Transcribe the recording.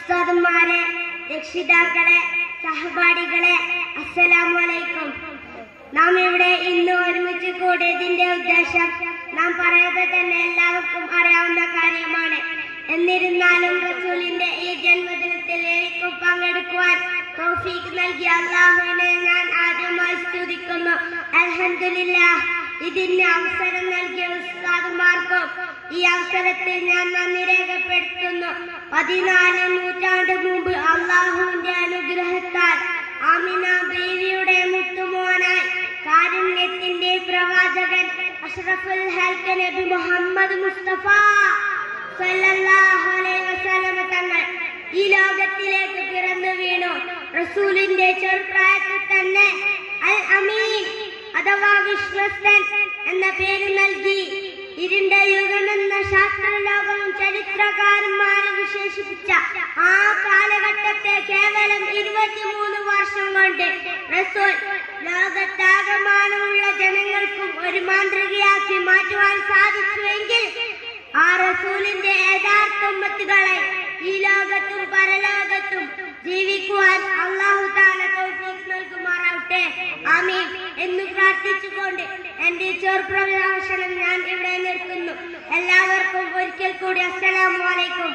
ഉസ്താദുമാരെ, രക്ഷിതാക്കളെ, സഹപാഠികളെ, അസ്സലാമു അലൈക്കും. നാം ഇവിടെ ഇന്ന് ഒരുമിച്ച് കൂടിയതിന്റെ ഉദ്ദേശം നാം പറയാതെ തന്നെ എല്ലാവർക്കും അറിയാവുന്ന കാര്യമാണ്. എന്നിരുന്നാലും റസൂലിന്റെ ഈ ജന്മദിനത്തിൽ എനിക്കും പങ്കെടുക്കുവാൻ തൗഫീഖ് നൽകിയ അല്ലാഹുവിനെ ഞാൻ ആദ്യമായി സ്തുതിക്കുന്നു. അൽഹംദുലില്ലാഹ്. ഇതിന് അവസരം നൽകിയ ഉസ്താദുമാർക്കും ഈ അവസരത്തിൽ ഞാൻ നന്ദി രേഖപ്പെടുത്തുന്നു. 14 നൂറ്റാണ്ട് മുമ്പ് അല്ലാഹുവിന്റെ അനുഗ്രഹത്താൽ ആമിന ബീവിയുടെ മുത്തുമോനായി കാരുണ്യത്തിന്റെ പ്രവാചകൻ അഷ്റഫുൽ ഹൽഖ് നബി മുഹമ്മദ് മുസ്തഫ സല്ലല്ലാഹു അലൈഹി വസല്ലം തങ്ങൾ ഈ ലോകത്തിലേക്ക് പിറന്നു വീണു. റസൂലിന്റെ ചെറുപ്രായത്തിൽ തന്നെ അൽ അമീൻ അഥവാ വിശ്വസ്തൻ എന്ന പേര് നൽകി. ഇരുണ്ട യുഗമെന്ന ശാസ്ത്രലോകവും ചരിത്രകാരന്മാരെ വിശേഷിപ്പിച്ച ആ കാലഘട്ടത്തെ കേവലം 23 വർഷം കൊണ്ട് റസൂൽ ലോകത്താകമാനമുള്ള ജനങ്ങൾക്കും ഒരു മാതൃകയാക്കി മാറ്റുവാൻ സാധിച്ചുവെങ്കിൽ ആ റസൂലിന്റെ യഥാർത്ഥ ഉമ്മത്തുകളെ ഈ ലോകത്തും പരലോകത്തും ജീവിക്കുവാൻ അല്ലാഹു തആല തൗഫീഖ് നൽകുമാറാവട്ടെ. ആമീൻ എന്ന് പ്രാർത്ഥിച്ചുകൊണ്ട് എന്റെ ചെറുപ്രഭാഷണം ഞാൻ ഇവിടെ നിർത്തുന്നു. എല്ലാവർക്കും ഒരിക്കൽ കൂടി അസ്സലാമു അലൈക്കും.